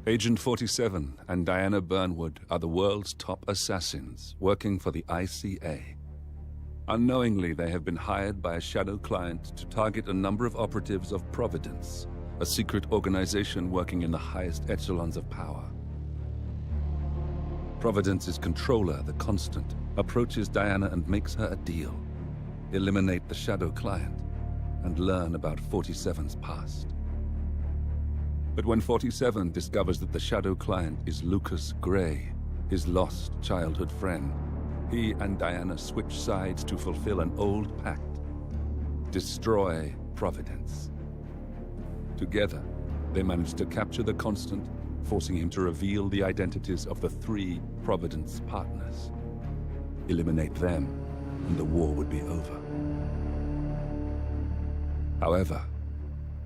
Agent 47 and Diana Burnwood are the world's top assassins working for the ICA. Unknowingly, they have been hired by a shadow client to target a number of operatives of Providence, a secret organization working in the highest echelons of power. Providence's controller, the Constant, approaches Diana and makes her a deal. Eliminate the shadow client and learn about 47's past. But when 47 discovers that the shadow client is Lucas Gray, his lost childhood friend, he and Diana switch sides to fulfill an old pact: destroy Providence. Together, they manage to capture the Constant, forcing him to reveal the identities of the 3 Providence partners. Eliminate them, and the war would be over. However,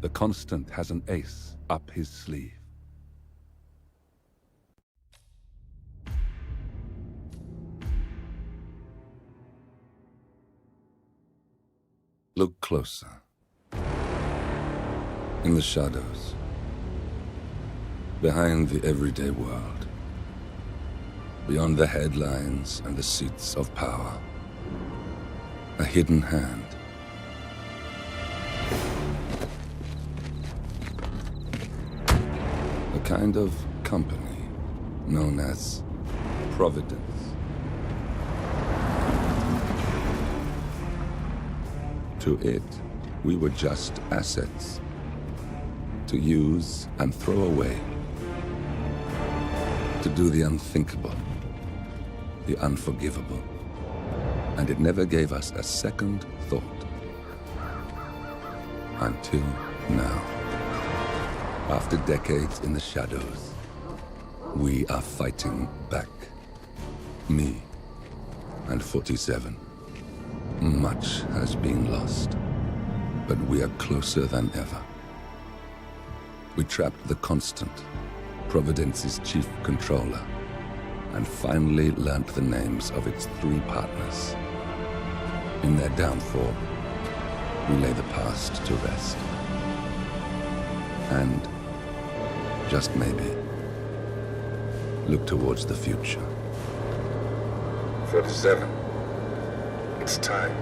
the Constant has an ace up his sleeve. Look closer. In the shadows. Behind the everyday world. Beyond the headlines and the seats of power. A hidden hand. A kind of company known as Providence. To it, we were just assets. To use and throw away. To do the unthinkable. The unforgivable. And it never gave us a second thought. Until now. After decades in the shadows, we are fighting back. Me and 47. Much has been lost, but we are closer than ever. We trapped the Constant, Providence's chief controller, and finally learnt the names of its 3 partners. In their downfall, we lay the past to rest. And, just maybe, look towards the future. 47. It's time.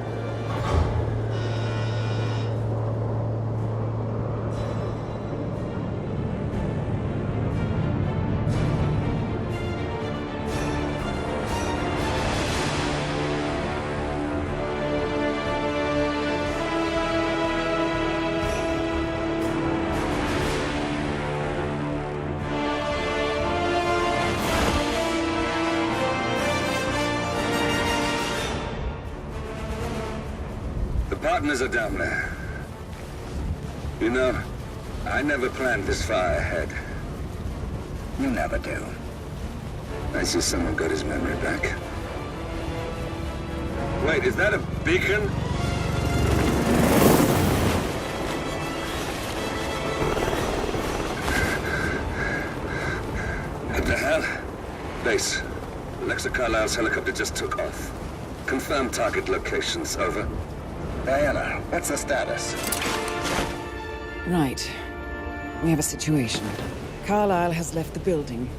Partners are down there. You know, I never planned this far ahead. You never do. I see someone got his memory back. Wait, is that a beacon? What the hell? Base. Alexa Carlisle's helicopter just took off. Confirm target locations, over. Diana, what's the status? Right. We have a situation. Carlisle has left the building.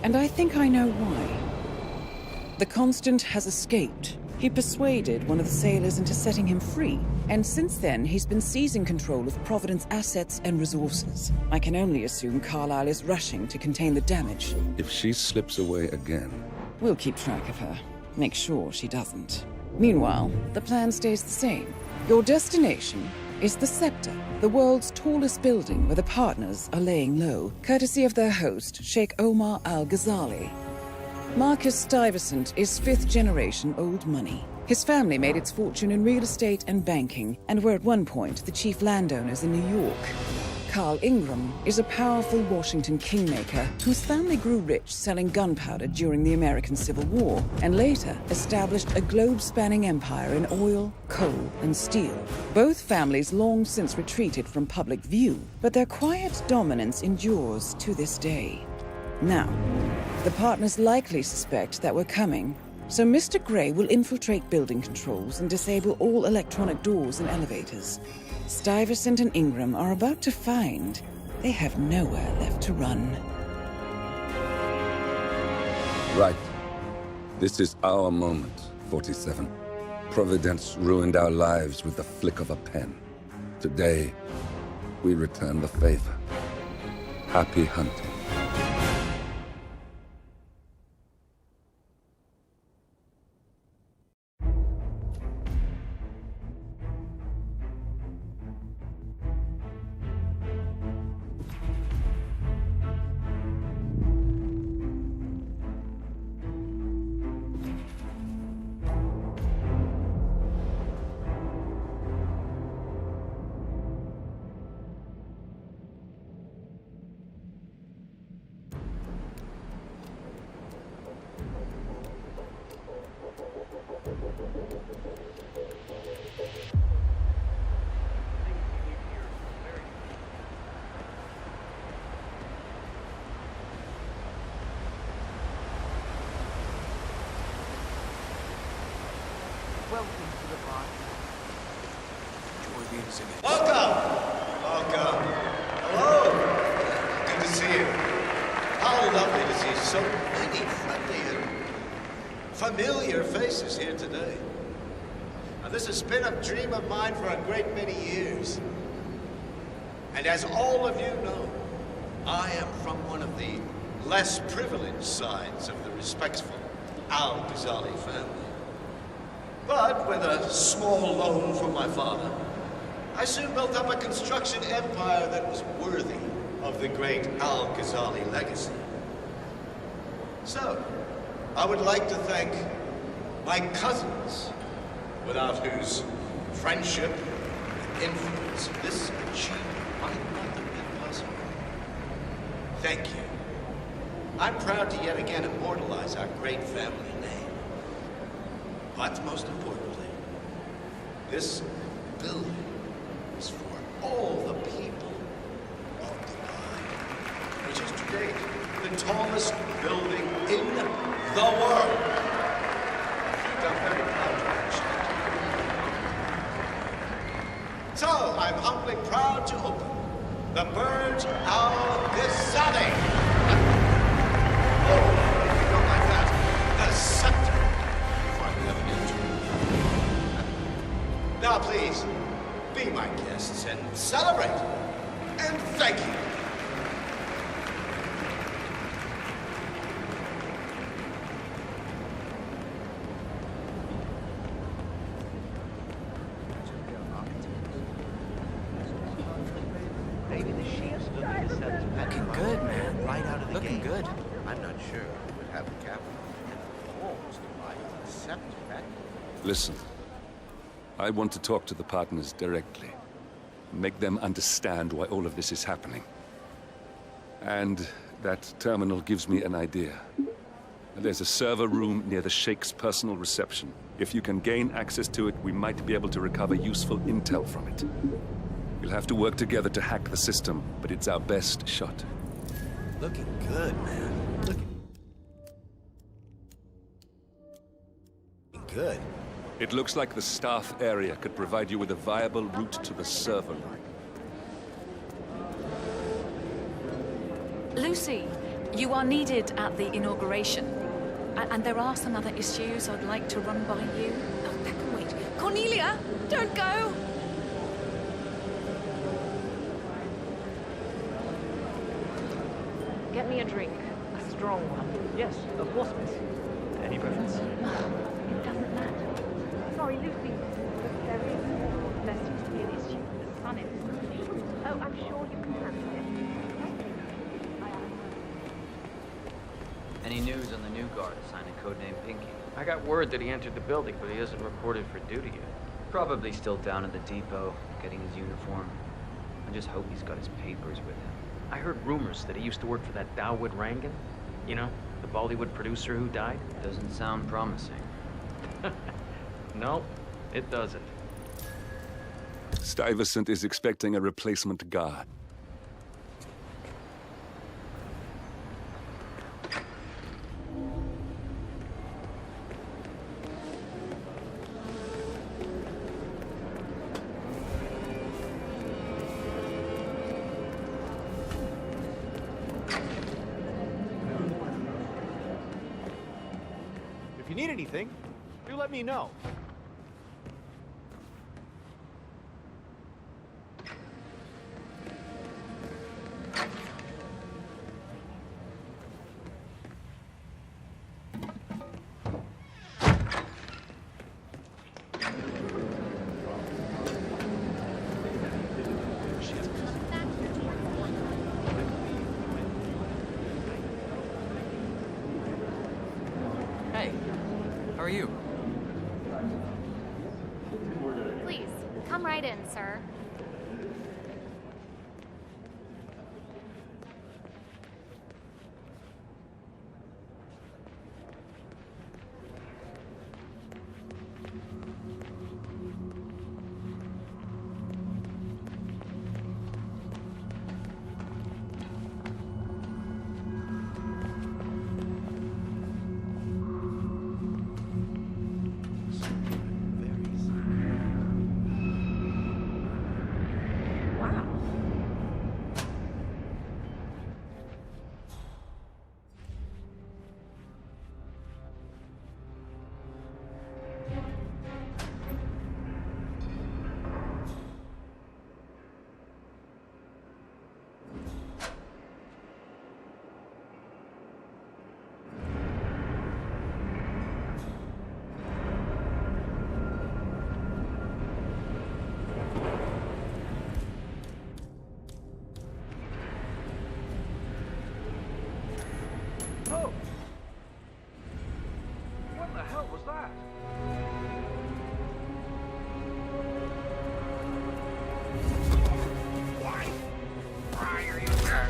And I think I know why. The Constant has escaped. He persuaded one of the sailors into setting him free. And since then, he's been seizing control of Providence assets and resources. I can only assume Carlisle is rushing to contain the damage. If she slips away again... We'll keep track of her. Make sure she doesn't. Meanwhile, the plan stays the same. Your destination is the Scepter, the world's tallest building where the partners are laying low, courtesy of their host, Sheikh Omar Al-Ghazali. Marcus Stuyvesant is 5th-generation old money. His family made its fortune in real estate and banking, and were at one point the chief landowners in New York. Carl Ingram is a powerful Washington kingmaker whose family grew rich selling gunpowder during the American Civil War, and later established a globe-spanning empire in oil, coal, and steel. Both families long since retreated from public view, but their quiet dominance endures to this day. Now, the partners likely suspect that we're coming, so Mr. Gray will infiltrate building controls and disable all electronic doors and elevators. Stuyvesant and Ingram are about to find they have nowhere left to run. Right. This is our moment, 47. Providence ruined our lives with the flick of a pen. Today, we return the favor. Happy hunting. Welcome to the party. Enjoy the exhibit. Welcome! Hello! Good to see you. How lovely to see so many friendly and familiar faces here today. Now, this has been a dream of mine for a great many years. And as all of you know, I am from one of the less privileged sides of the respectful Al-Ghazali family. But with a small loan from my father, I soon built up a construction empire that was worthy of the great Al-Ghazali legacy. So, I would like to thank my cousins, without whose friendship and influence this achievement might not have been possible. Thank you. I'm proud to yet again immortalize our great family name. But most importantly, this building is for all the people of Dubai, which is to date the tallest building in the world. I'm very proud to mention it. So, I'm humbly proud to open the Burj Al Ghazali. Oh, you don't like that? The scepter. Now, please, be my guests and celebrate. And thank you. Maybe the sheets looking good, man. Right out of the gate. Looking good. I'm not sure who would have the capital and the walls to accept that. Listen. I want to talk to the partners directly. Make them understand why all of this is happening. And that terminal gives me an idea. There's a server room near the Sheikh's personal reception. If you can gain access to it, we might be able to recover useful intel from it. We'll have to work together to hack the system, but it's our best shot. Looking good, man. Looking good. It looks like the staff area could provide you with a viable route to the server room. Lucy, you are needed at the inauguration. And there are some other issues I'd like to run by you. Oh, that can wait. Cornelia, don't go! Get me a drink. A strong one. Yes, of course, miss. Any preference? It doesn't matter. Sorry, Lucy. There seems to be an issue with the sun installation. Oh, I'm sure you can handle it. Any news on the new guard assigned to codename Pinky? I got word that he entered the building, but he isn't reported for duty yet. Probably still down at the depot, getting his uniform. I just hope he's got his papers with him. I heard rumors that he used to work for that Dawood Rangan. You know, the Bollywood producer who died. Doesn't sound promising. No, it doesn't. Stuyvesant is expecting a replacement guard. you need anything, do let me know. Hey, how are you? Please, come right in, sir. Oh! What the hell was that? Why are you there?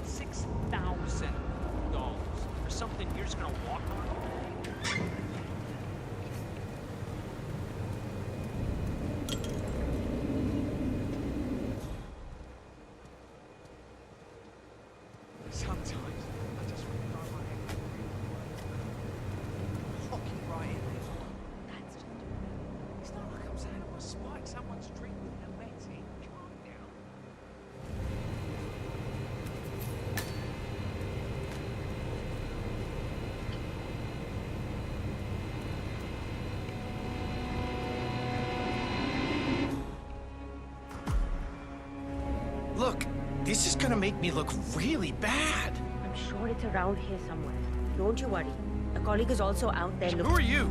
$6,000 for something you're just gonna walk on all day? Sometimes I just want to throw my head hockey right in there. That's just it's not like I'm saying I'm a spike someone's drink with no legs in. Calm down. Look, this is gonna make me look really bad. I'm sure it's around here somewhere. Don't you worry. A colleague is also out there Who looking. are you?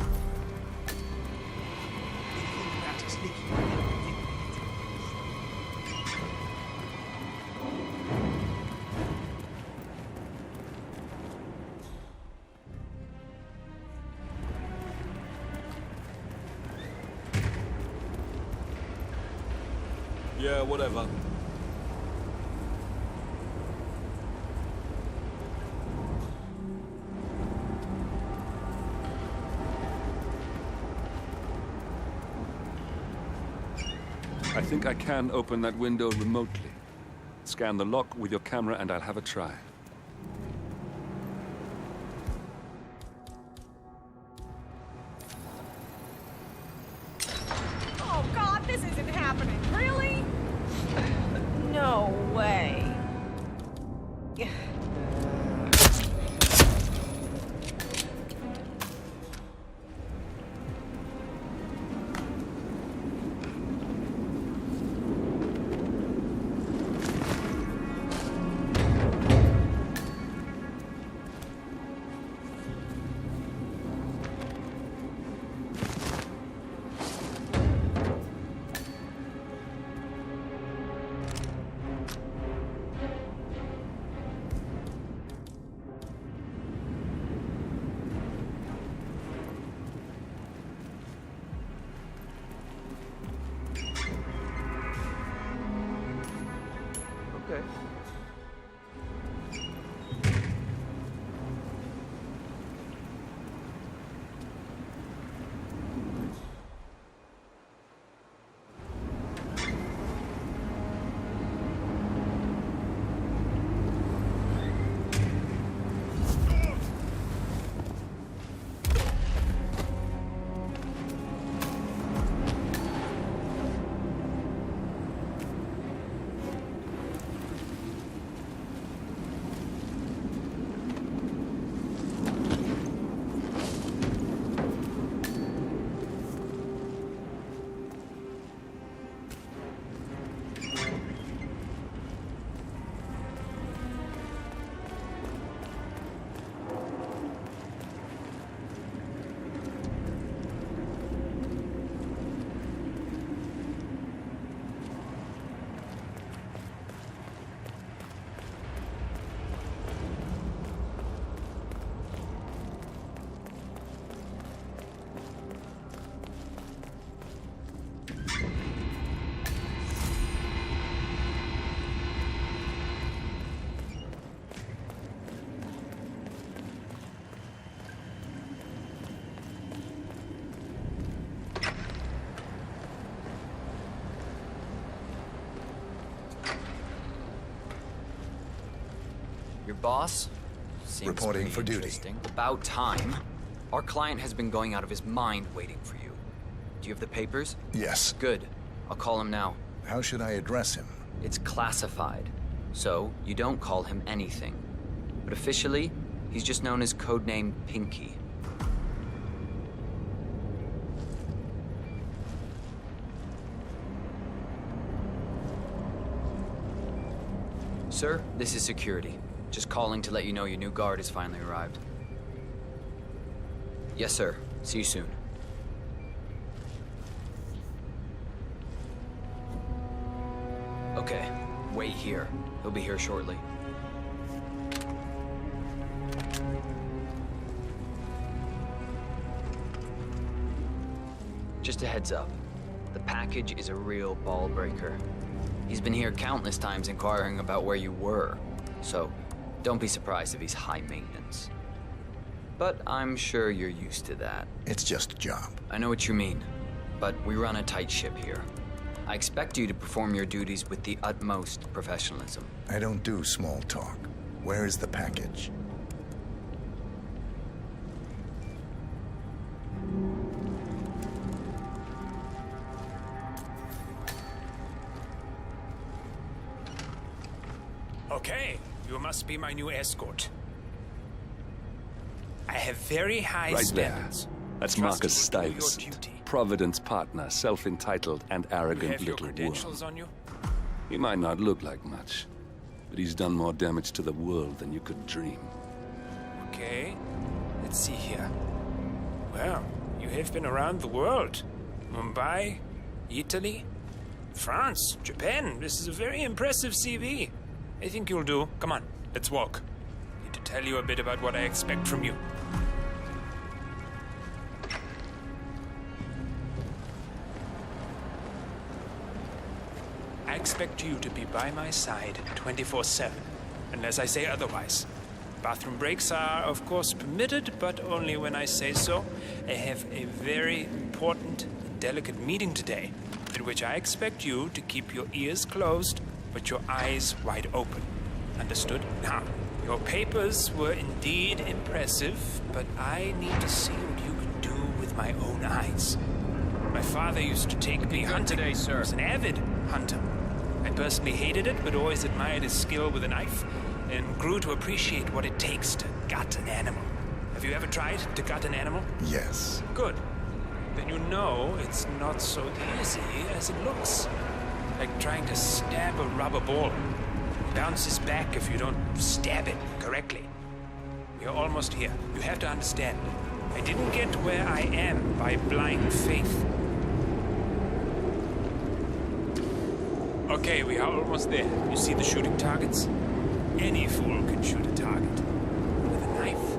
Yeah, whatever. I think I can open that window remotely. Scan the lock with your camera and I'll have a try. Oh, God, this isn't happening. Really? No way. Your boss? Seems Reporting pretty for duty. interesting. About time. Our client has been going out of his mind waiting for you. Do you have the papers? Yes. Good. I'll call him now. How should I address him? It's classified, so you don't call him anything. But officially, he's just known as codename Pinky. Sir, this is security. Just calling to let you know your new guard has finally arrived. Yes, sir. See you soon. Okay, wait here. He'll be here shortly. Just a heads up. The package is a real ball breaker. He's been here countless times inquiring about where you were, so don't be surprised if he's high maintenance. But I'm sure you're used to that. It's just a job. I know what you mean, but we run a tight ship here. I expect you to perform your duties with the utmost professionalism. I don't do small talk. Where is the package? Okay, you must be my new escort. I have very high Right there. standards. That's Trust Marcus you will do your Stuyvesant, duty. Providence partner, self-entitled and You arrogant have your little worm. credentials on you? He might not look like much, but he's done more damage to the world than you could dream. Okay, let's see here. Well, you have been around the world. Mumbai, Italy, France, Japan. This is a very impressive CV. I think you'll do. Come on, let's walk. Need to tell you a bit about what I expect from you. I expect you to be by my side 24/7, unless I say otherwise. Bathroom breaks are, of course, permitted, but only when I say so. I have a very important and delicate meeting today, in which I expect you to keep your ears closed, but your eyes wide open. Understood? Now, your papers were indeed impressive, but I need to see what you can do with my own eyes. My father used to take me hunting today, sir. He was an avid hunter. I personally hated it, but always admired his skill with a knife, and grew to appreciate what it takes to gut an animal. Have you ever tried to gut an animal? Yes. Good. Then you know it's not so easy as it looks. Like trying to stab a rubber ball. It bounces back if you don't stab it correctly. We're almost here. You have to understand. I didn't get where I am by blind faith. Okay, we are almost there. You see the shooting targets? Any fool can shoot a target. With a knife?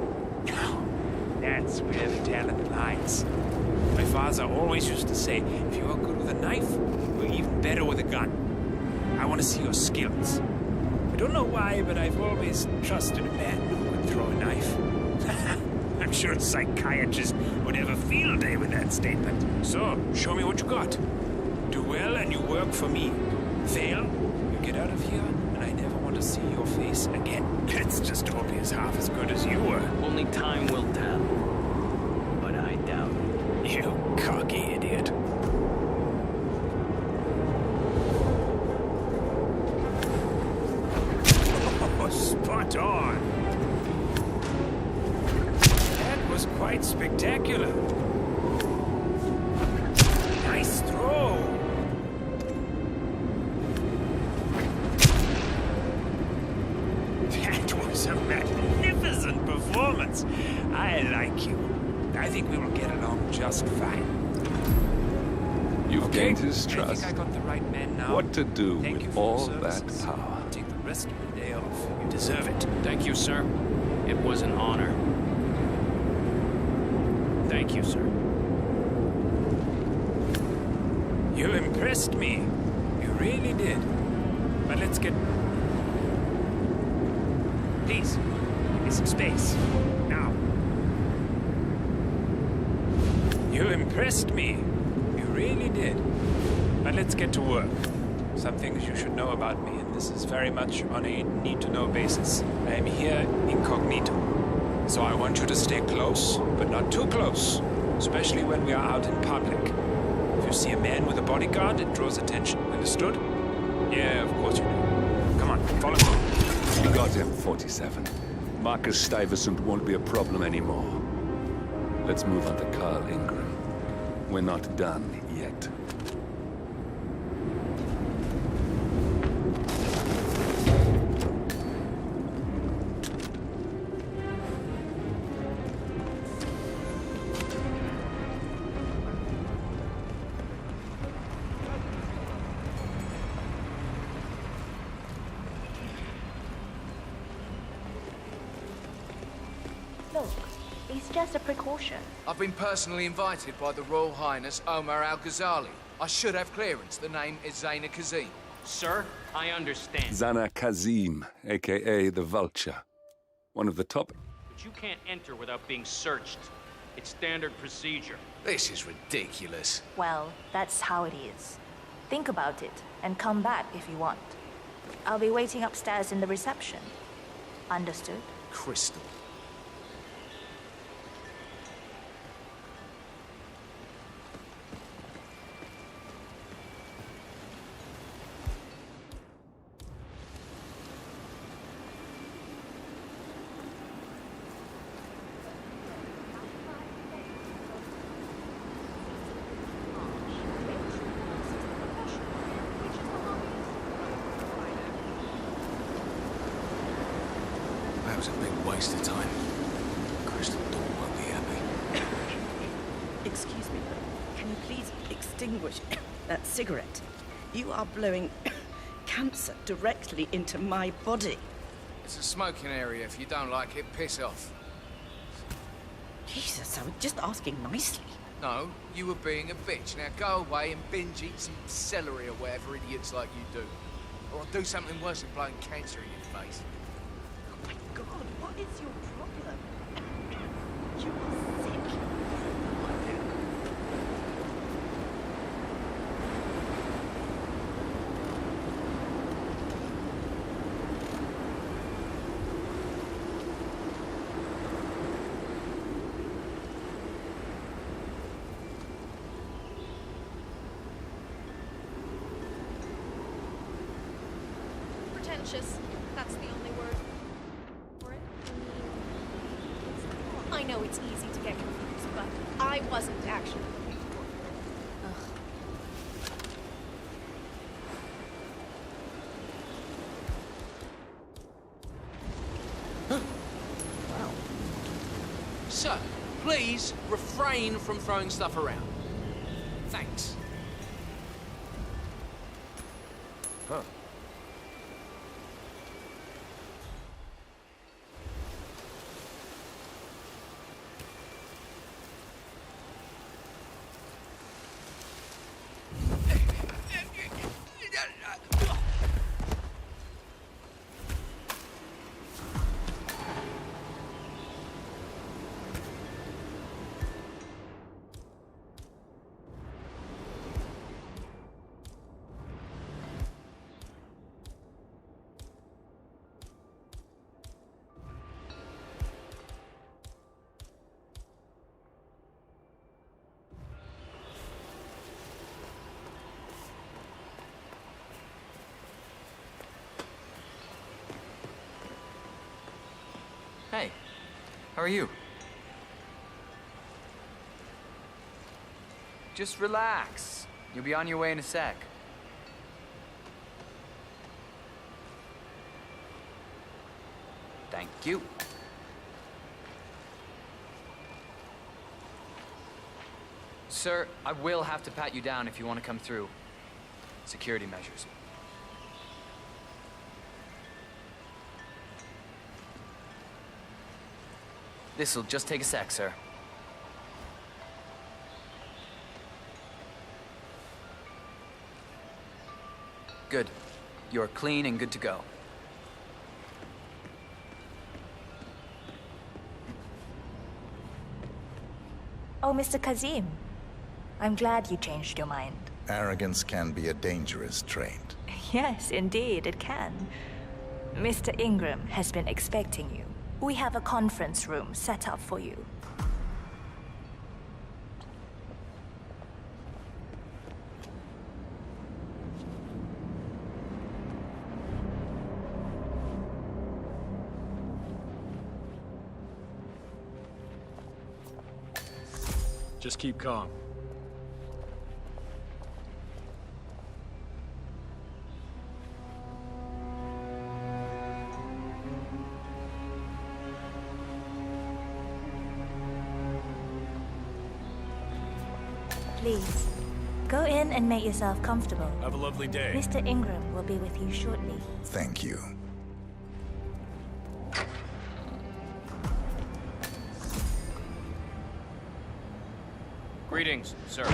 No. That's where the talent lies. My father always used to say, if you are good with a knife, you're even better with a gun. I want to see your skills. I don't know why, but I've always trusted a man who would throw a knife. I'm sure a psychiatrist would have a field day with that statement. So, show me what you got. Do well and you work for me. Fail, you get out of here, and I never want to see your face again. Let's just hope he's half as good as you were. Only time will tell. But I doubt it. You cocky idiot. Oh, spot on. That was quite spectacular. Nice throw. That was a magnificent performance. I like you. I think we will get along just fine. You've gained his I trust. think I got the right man now. What to do Thank you with for all your that services. power? I'll take the rest of the day off. You deserve it. Thank you, sir. It was an honor. Thank you, sir. You impressed me. You really did. But let's get... Please, give me some space. Now. You impressed me. You really did. But let's get to work. Some things you should know about me, and this is very much on a need-to-know basis. I am here incognito. So I want you to stay close, but not too close, especially when we are out in public. If you see a man with a bodyguard, it draws attention. Understood? Yeah, of course you do. Come on, follow me. You got him, 47. Marcus Stuyvesant won't be a problem anymore. Let's move on to Carl Ingram. We're not done yet. Look, it's just a precaution. I've been personally invited by the Royal Highness Omar Al-Ghazali. I should have clearance. The name is Zaina Kazim. Sir, I understand. Zana Kazim, a.k.a. the Vulture. One of the top... But you can't enter without being searched. It's standard procedure. This is ridiculous. Well, that's how it is. Think about it, and come back if you want. I'll be waiting upstairs in the reception. Understood? Crystal. That was a big waste of time. Crystal Dawn won't be happy. Excuse me, can you please extinguish that cigarette? You are blowing cancer directly into my body. It's a smoking area. If you don't like it, piss off. Jesus, I was just asking nicely. No, you were being a bitch. Now go away and binge eat some celery or whatever idiots like you do. Or I'll do something worse than blowing cancer in your face. Oh my God, what is your problem? You are sick. Pretentious. That's the only word for it. I know it's easy to get confused, but I wasn't actually looking for it. Wow. Sir, please refrain from throwing stuff around. Thanks. Huh. Hey, how are you? Just relax. You'll be on your way in a sec. Thank you. Sir, I will have to pat you down if you want to come through. Security measures. This'll just take a sec, sir. Good. You're clean and good to go. Oh, Mr. Kazim. I'm glad you changed your mind. Arrogance can be a dangerous trait. Yes, indeed, it can. Mr. Ingram has been expecting you. We have a conference room set up for you. Just keep calm. Please, go in and make yourself comfortable. Have a lovely day. Mr. Ingram will be with you shortly. Thank you. Greetings, sir.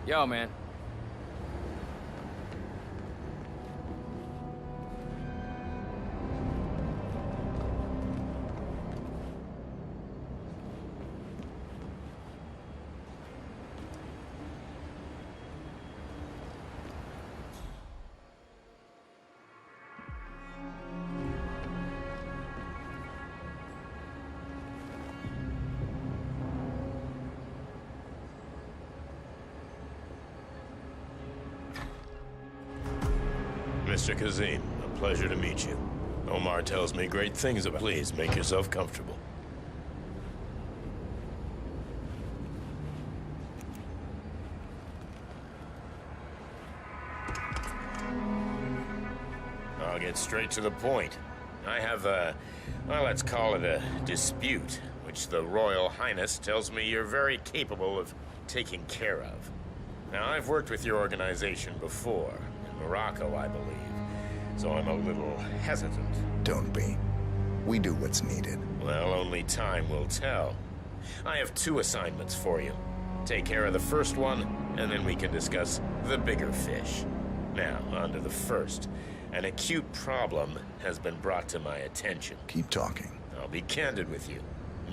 Yo, man. Mr. Kazim, a pleasure to meet you. Omar tells me great things about... Please, make yourself comfortable. I'll get straight to the point. I have a... well, let's call it a dispute, which the Royal Highness tells me you're very capable of taking care of. Now, I've worked with your organization before, in Morocco, I believe, so I'm a little hesitant. Don't be. We do what's needed. Well, only time will tell. I have 2 assignments for you. Take care of the first one, and then we can discuss the bigger fish. Now, on to the first. An acute problem has been brought to my attention. Keep talking. I'll be candid with you.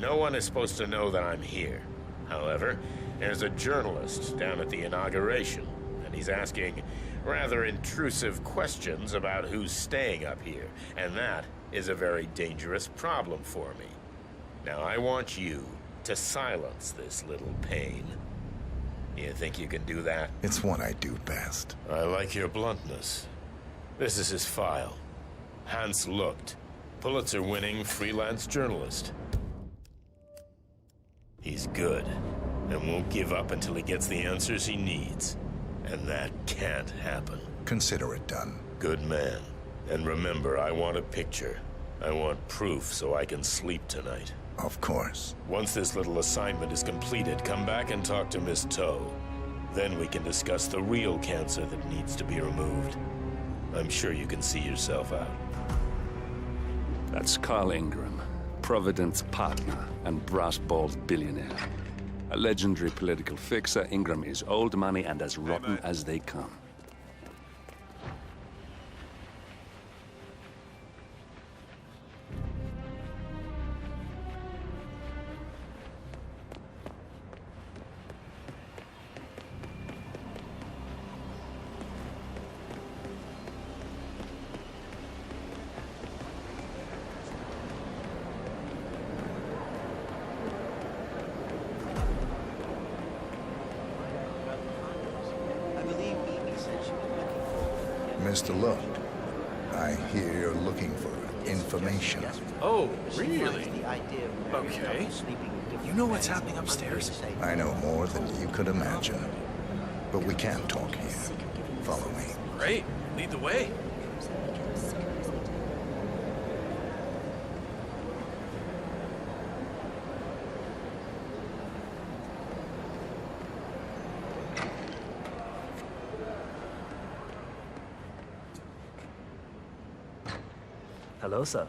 No one is supposed to know that I'm here. However, there's a journalist down at the inauguration, and he's asking rather intrusive questions about who's staying up here, and that is a very dangerous problem for me. Now, I want you to silence this little pain. You think you can do that? It's what I do best. I like your bluntness. This is his file. Hans Lucht, Pulitzer-winning freelance journalist. He's good, and won't give up until he gets the answers he needs. And that can't happen. Consider it done. Good man. And remember, I want a picture. I want proof so I can sleep tonight. Of course. Once this little assignment is completed, come back and talk to Miss Toe. Then we can discuss the real cancer that needs to be removed. I'm sure you can see yourself out. That's Carl Ingram, Provident's partner and brass-balled billionaire. A legendary political fixer, Ingram is old money and as rotten as they come. Mr. Lucht, I hear you're looking for information. Oh, really? Okay. You know what's happening upstairs? I know more than you could imagine. But we can't talk here. Follow me. Great. Lead the way. Hello, sir.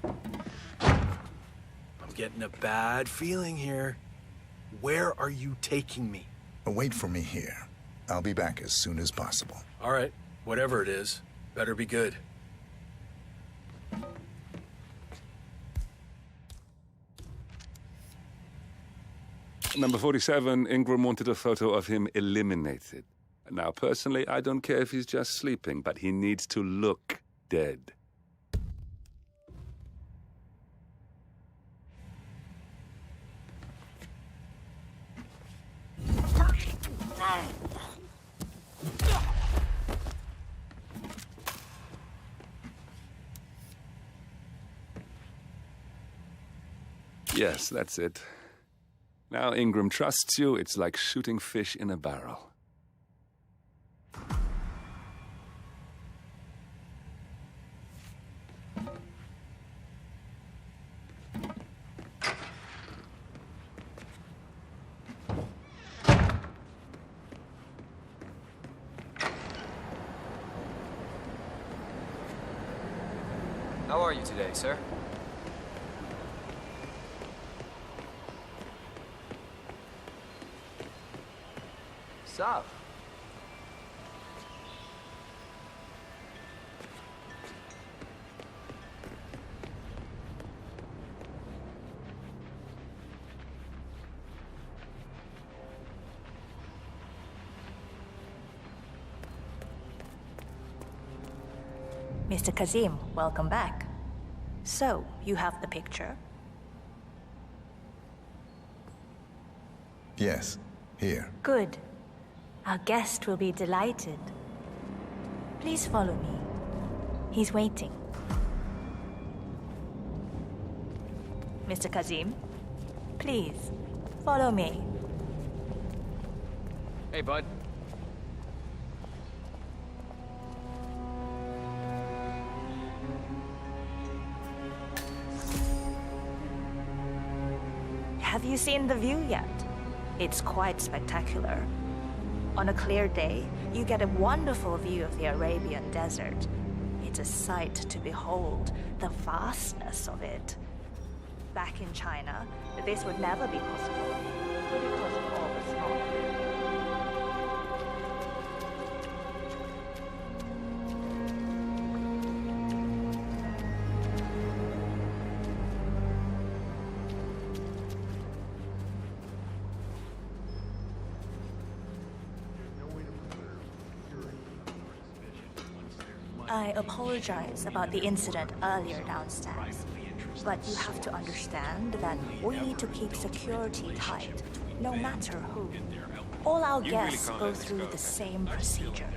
I'm getting a bad feeling here. Where are you taking me? Wait for me here. I'll be back as soon as possible. All right, whatever it is, better be good. Number 47, Ingram wanted a photo of him eliminated. Now, personally, I don't care if he's just sleeping, but he needs to look dead. Yes, that's it. Now Ingram trusts you, it's like shooting fish in a barrel. How are you today, sir? Sup? Mr. Kazim, welcome back. So, you have the picture? Yes, here. Good. Our guest will be delighted. Please follow me. He's waiting. Mr. Kazim, please, follow me. Hey, bud. Have you seen the view yet? It's quite spectacular. On a clear day, you get a wonderful view of the Arabian desert. It's a sight to behold, the vastness of it. Back in China, this would never be possible because of all the smog. I apologize about the incident earlier downstairs, but you have to understand that we need to keep security tight, no matter who. All our guests go through the same procedure.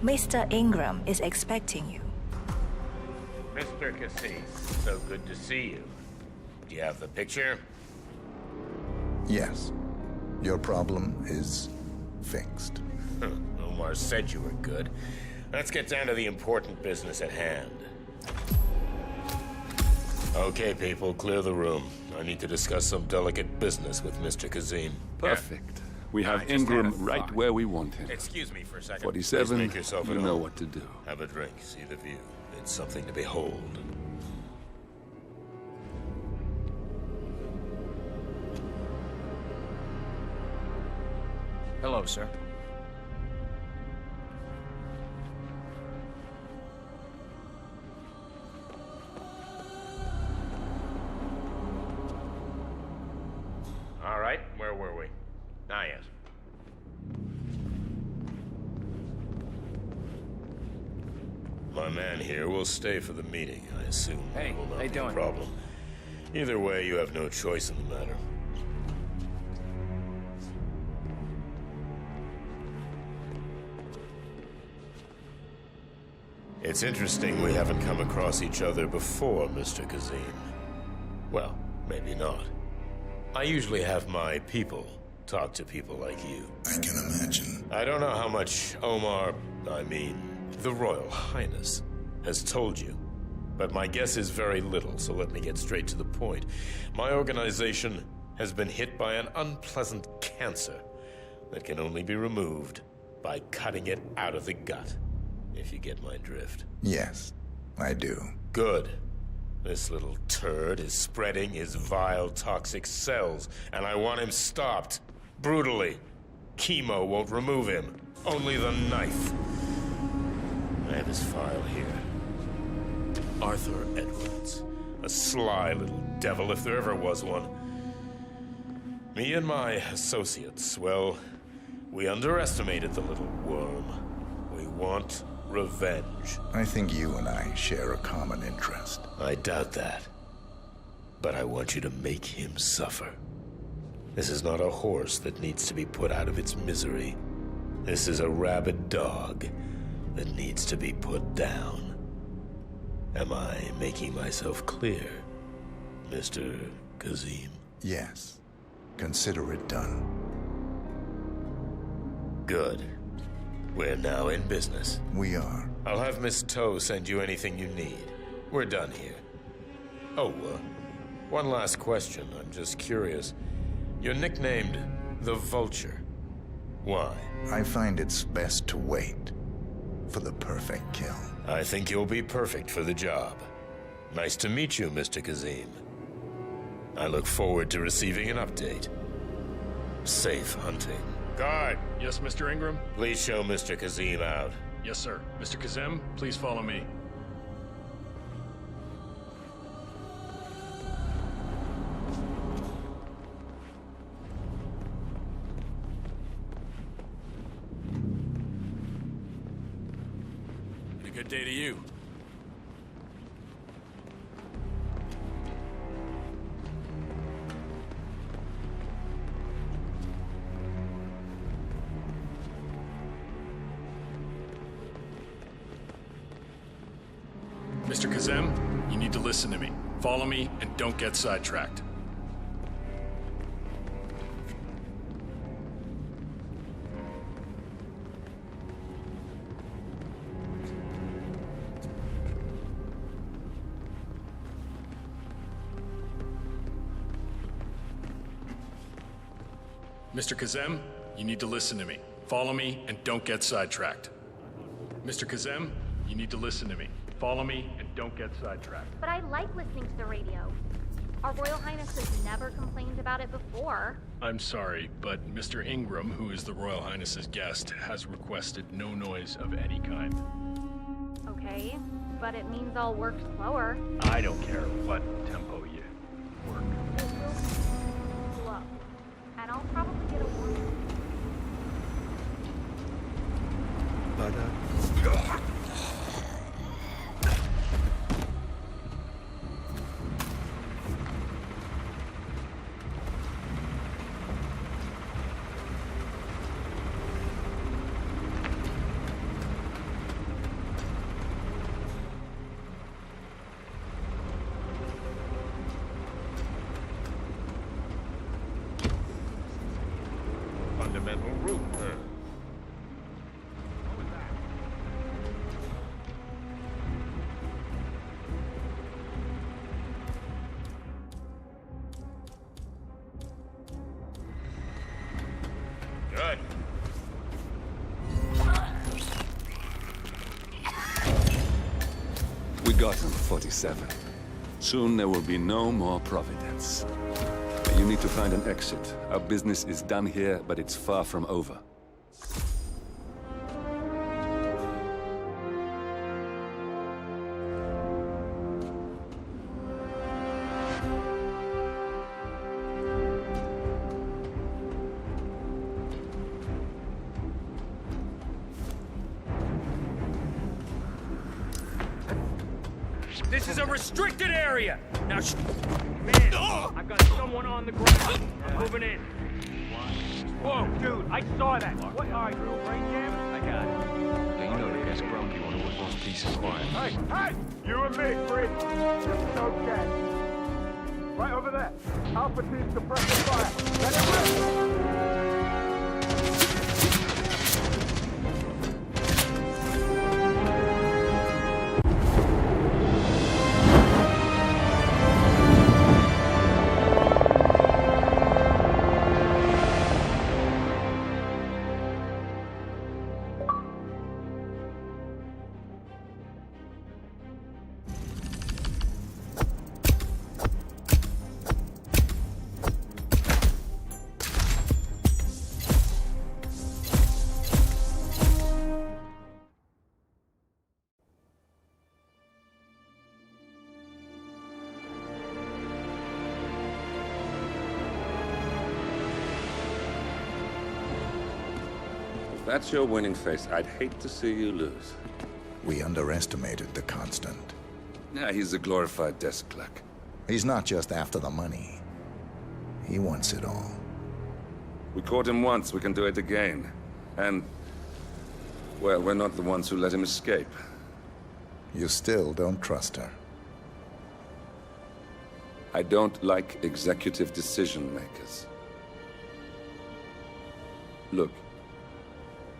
Mr. Ingram is expecting you. Mr. Cassis, so good to see you. Do you have the picture? Yes. Your problem is fixed. Omar said you were good. Let's get down to the important business at hand. Okay, people, clear the room. I need to discuss some delicate business with Mr. Kazim. Perfect. We have Ingram right where we want him. Excuse me for a second. 47, Please make yourself you at know home. what to do. Have a drink, see the view. It's something to behold. Hello, sir. All right, My man here will stay for the meeting. I assume Hey, will not how you be a doing? problem. Either way, you have no choice in the matter. It's interesting we haven't come across each other before, Mr. Kazim. Well, maybe not. I usually have my people talk to people like you. I can imagine. I don't know how much the Royal Highness, has told you. But my guess is very little, so let me get straight to the point. My organization has been hit by an unpleasant cancer that can only be removed by cutting it out of the gut, if you get my drift. Yes, I do. Good. This little turd is spreading his vile, toxic cells, and I want him stopped. Brutally. Chemo won't remove him. Only the knife. I have his file here. Arthur Edwards. A sly little devil, if there ever was one. Me and my associates, well, we underestimated the little worm. We want revenge. I think you and I share a common interest. I doubt that. But I want you to make him suffer. This is not a horse that needs to be put out of its misery. This is a rabid dog that needs to be put down. Am I making myself clear, Mr. Kazim? Yes. Consider it done. Good. We're now in business. We are. I'll have Miss Toe send you anything you need. We're done here. Oh, one last question. I'm just curious. You're nicknamed the Vulture. Why? I find it's best to wait for the perfect kill. I think you'll be perfect for the job. Nice to meet you, Mr. Kazim. I look forward to receiving an update. Safe hunting. Guard! Yes, Mr. Ingram? Please show Mr. Kazim out. Yes, sir. Mr. Kazim, please follow me. And a good day to you. Mr. Kazim, you need to listen to me. Follow me and don't get sidetracked. Mr. Kazim, you need to listen to me. Follow me and don't get sidetracked. Mr. Kazim, you need to listen to me. Follow me and don't get sidetracked. But I like listening to the radio. Our Royal Highness has never complained about it before. I'm sorry, but Mr. Ingram, who is the Royal Highness's guest, has requested no noise of any kind. Okay, but it means I'll work slower. I don't care what tempo you work. It will be slow. And I'll probably get a warning. Fundamental root, huh? Good. We got him, 47. Soon there will be no more Providence. You need to find an exit. Our business is done here, but it's far from over. This is a restricted area! Now Man, I've got someone on the ground. I'm moving in. Whoa, dude, I saw that. What are you, brain jam? I got it. Yeah, you know the gas broke. You want to work those pieces quiet. Hey! You and me, Fred. Just okay. Right over there. Alpha team suppressing fire. Let it rip! If that's your winning face, I'd hate to see you lose. We underestimated the Constant. Yeah, he's a glorified desk clerk. He's not just after the money. He wants it all. We caught him once, we can do it again. And, well, we're not the ones who let him escape. You still don't trust her. I don't like executive decision makers. Look,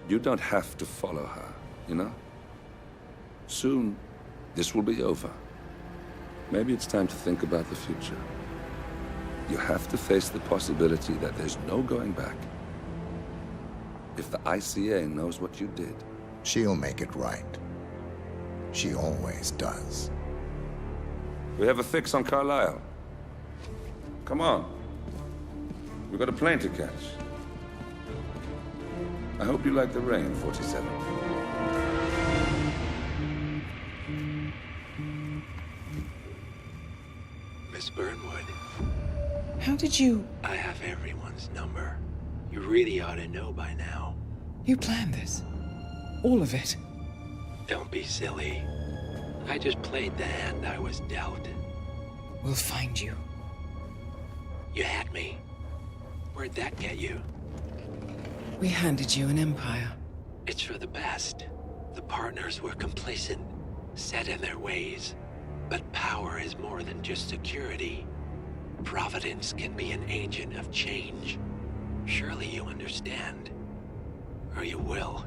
you don't have to follow her, you know? Soon, this will be over. Maybe it's time to think about the future. You have to face the possibility that there's no going back. If the ICA knows what you did... She'll make it right. She always does. We have a fix on Carlisle. Come on. We've got a plane to catch. I hope you like the rain, 47. Miss Burnwood. How did you... I have everyone's number. You really ought to know by now. You planned this? All of it? Don't be silly. I just played the hand I was dealt. We'll find you. You had me. Where'd that get you? We handed you an empire. It's for the best. The partners were complacent, set in their ways. But power is more than just security. Providence can be an agent of change. Surely you understand. Or you will,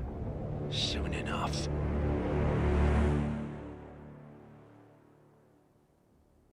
soon enough.